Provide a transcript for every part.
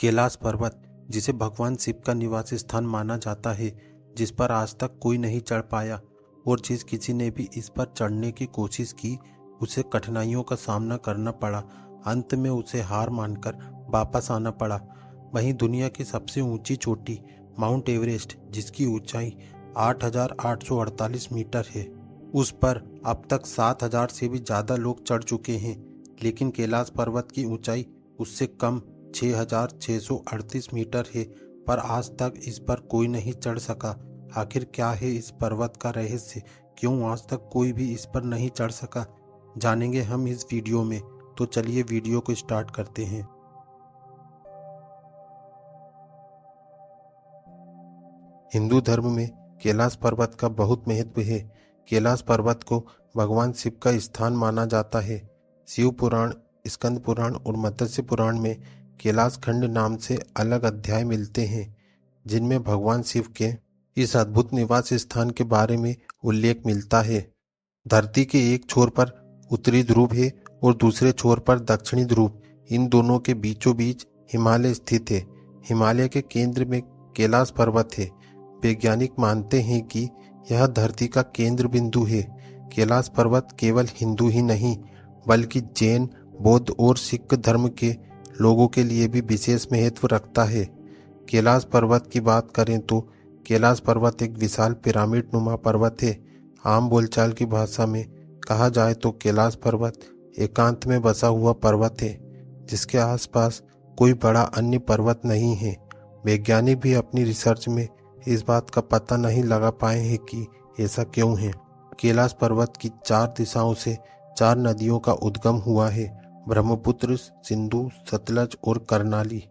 कैलाश पर्वत, जिसे भगवान शिव का निवास स्थान माना जाता है, जिस पर आज तक कोई नहीं चढ़ पाया और जिस किसी ने भी इस पर चढ़ने की कोशिश की उसे कठिनाइयों का सामना करना पड़ा। अंत में उसे हार मानकर वापस आना पड़ा। वहीं दुनिया की सबसे ऊंची चोटी माउंट एवरेस्ट, जिसकी ऊंचाई 8,848 मीटर है, उस पर अब तक 7,000 से भी ज़्यादा लोग चढ़ चुके हैं। लेकिन कैलाश पर्वत की ऊंचाई उससे कम 6,638 मीटर है, पर आज तक इस पर कोई नहीं चढ़ सका। आखिर क्या है इस पर्वत का रहस्य? क्यों आज तक कोई भी इस पर नहीं चढ़ सका? जानेंगे हम इस वीडियो में। तो चलिए वीडियो को स्टार्ट करते हैं। हिंदू धर्म में कैलाश पर्वत का बहुत महत्व है। कैलाश पर्वत को भगवान शिव का स्थान माना जाता है। शिव पुराण, स्कंद पुराण और मत्स्य पुराण में कैलाश खंड नाम से अलग अध्याय मिलते हैं, जिनमें भगवान शिव के इस अद्भुत निवास स्थान के बारे में उल्लेख मिलता है। धरती के एक छोर पर उत्तरी ध्रुव है और दूसरे छोर पर दक्षिणी ध्रुव। इन दोनों के बीचों बीच हिमालय स्थित है। हिमालय के केंद्र में कैलाश पर्वत है। वैज्ञानिक मानते हैं कि यह धरती का केंद्र बिंदु है। कैलाश पर्वत केवल हिंदू ही नहीं, बल्कि जैन, बौद्ध और सिख धर्म के लोगों के लिए भी विशेष महत्व रखता है। कैलाश पर्वत की बात करें तो कैलाश पर्वत एक विशाल पिरामिड नुमा पर्वत है। आम बोलचाल की भाषा में कहा जाए तो कैलाश पर्वत एकांत में बसा हुआ पर्वत है, जिसके आसपास कोई बड़ा अन्य पर्वत नहीं है। वैज्ञानिक भी अपनी रिसर्च में इस बात का पता नहीं लगा पाए हैं कि ऐसा क्यों है। कैलाश पर्वत की 4 दिशाओं से 4 नदियों का उद्गम हुआ है: ब्रह्मपुत्र, सिंधु, सतलज और कर्नाली।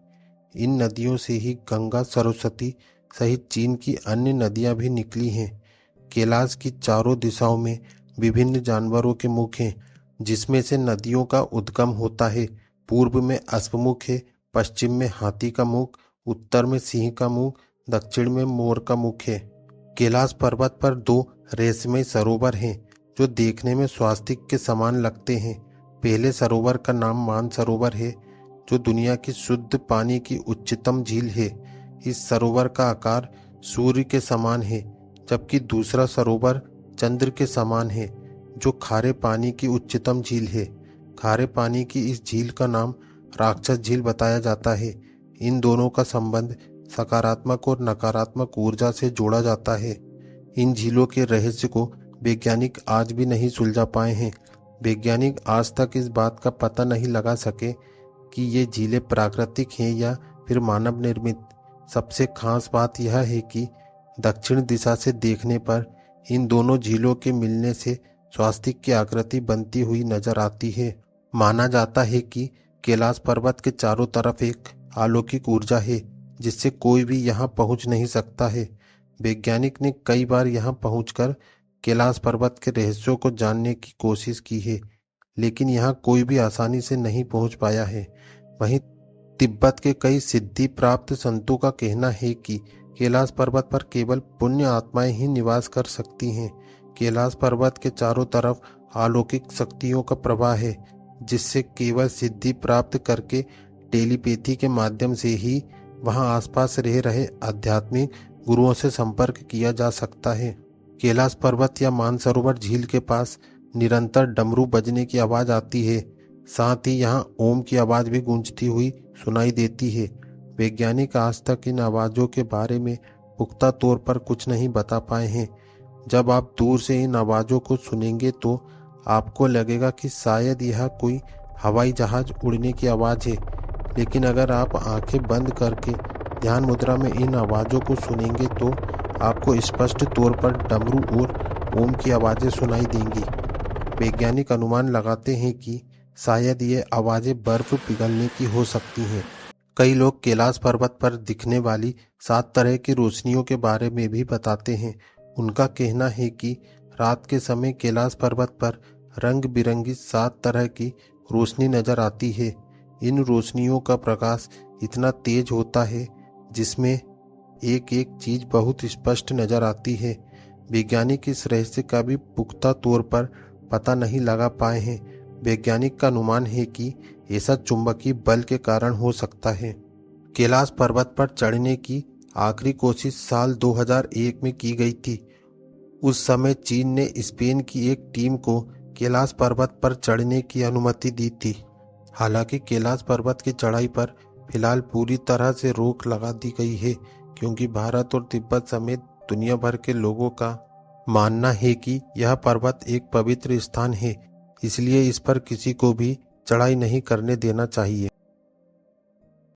इन नदियों से ही गंगा, सरस्वती सहित चीन की अन्य नदियां भी निकली हैं। कैलाश की चारों दिशाओं में विभिन्न जानवरों के मुख हैं, जिसमें से नदियों का उद्गम होता है। पूर्व में अश्वमुख है, पश्चिम में हाथी का मुख, उत्तर में सिंह का मुख, दक्षिण में मोर का मुख है। कैलाश पर्वत पर 2 रहस्यमय सरोवर हैं, जो देखने में स्वास्तिक के समान लगते हैं। पहले सरोवर का नाम मान सरोवर है, जो दुनिया की शुद्ध पानी की उच्चतम झील है। इस सरोवर का आकार सूर्य के समान है, जबकि दूसरा सरोवर चंद्र के समान है, जो खारे पानी की उच्चतम झील है। खारे पानी की इस झील का नाम राक्षस झील बताया जाता है। इन दोनों का संबंध सकारात्मक और नकारात्मक ऊर्जा से जोड़ा जाता है। इन झीलों के रहस्य को वैज्ञानिक आज भी नहीं सुलझा पाए हैं। वैज्ञानिक आज तक इस बात का पता नहीं लगा सके कि ये झीलें प्राकृतिक हैं या फिर मानव निर्मित। सबसे खास बात यह है कि दक्षिण दिशा से देखने पर इन दोनों झीलों के मिलने से स्वास्तिक की आकृति बनती हुई नजर आती है। माना जाता है कि कैलाश पर्वत के चारों तरफ एक अलौकिक ऊर्जा है, जिससे कोई भी यहाँ पहुँच नहीं सकता है। वैज्ञानिक ने कई बार यहाँ पहुँचकर कैलाश पर्वत के रहस्यों को जानने की कोशिश की है, लेकिन यहाँ कोई भी आसानी से नहीं पहुँच पाया है। वहीं तिब्बत के कई सिद्धि प्राप्त संतों का कहना है कि कैलाश पर्वत पर केवल पुण्य आत्माएं ही निवास कर सकती हैं। कैलाश पर्वत के चारों तरफ अलौकिक शक्तियों का प्रवाह है, जिससे केवल सिद्धि प्राप्त करके टेलीपैथी के माध्यम से ही वहां आसपास रह रहे आध्यात्मिक गुरुओं से संपर्क किया जा सकता है। कैलाश पर्वत या मानसरोवर झील के पास निरंतर डमरू बजने की आवाज आती है। साथ ही यहाँ ओम की आवाज भी गूंजती हुई सुनाई देती है। वैज्ञानिक आज तक इन आवाजों के बारे में पुख्ता तौर पर कुछ नहीं बता पाए हैं। जब आप दूर से इन आवाजों को सुनेंगे तो आपको लगेगा कि शायद यह कोई हवाई जहाज उड़ने की आवाज है, लेकिन अगर आप आंखें बंद करके ध्यान मुद्रा में इन आवाजों को सुनेंगे तो आपको स्पष्ट तौर पर डमरू और ओम की आवाजें सुनाई देंगी। वैज्ञानिक अनुमान लगाते हैं कि शायद ये आवाजें बर्फ पिघलने की हो सकती हैं। कई लोग कैलाश पर्वत पर दिखने वाली 7 तरह की रोशनियों के बारे में भी बताते हैं। उनका कहना है कि रात के समय कैलाश पर्वत पर रंग बिरंगी 7 तरह की रोशनी नजर आती है। इन रोशनियों का प्रकाश इतना तेज होता है जिसमें एक एक चीज बहुत स्पष्ट नजर आती है। वैज्ञानिक इस रहस्य का भी पुख्ता तौर पर पता नहीं लगा पाए हैं। वैज्ञानिक का अनुमान है कि ऐसा चुंबकीय बल के कारण हो सकता है। कैलाश पर्वत पर चढ़ने की आखिरी कोशिश साल 2001 में की गई थी। उस समय चीन ने स्पेन की एक टीम को कैलाश पर्वत पर चढ़ने की अनुमति दी थी। हालांकि कैलाश पर्वत की चढ़ाई पर फिलहाल पूरी तरह से रोक लगा दी गई है, क्योंकि भारत और तिब्बत समेत दुनिया भर के लोगों का मानना है कि यह पर्वत एक पवित्र स्थान है, इसलिए इस पर किसी को भी चढ़ाई नहीं करने देना चाहिए।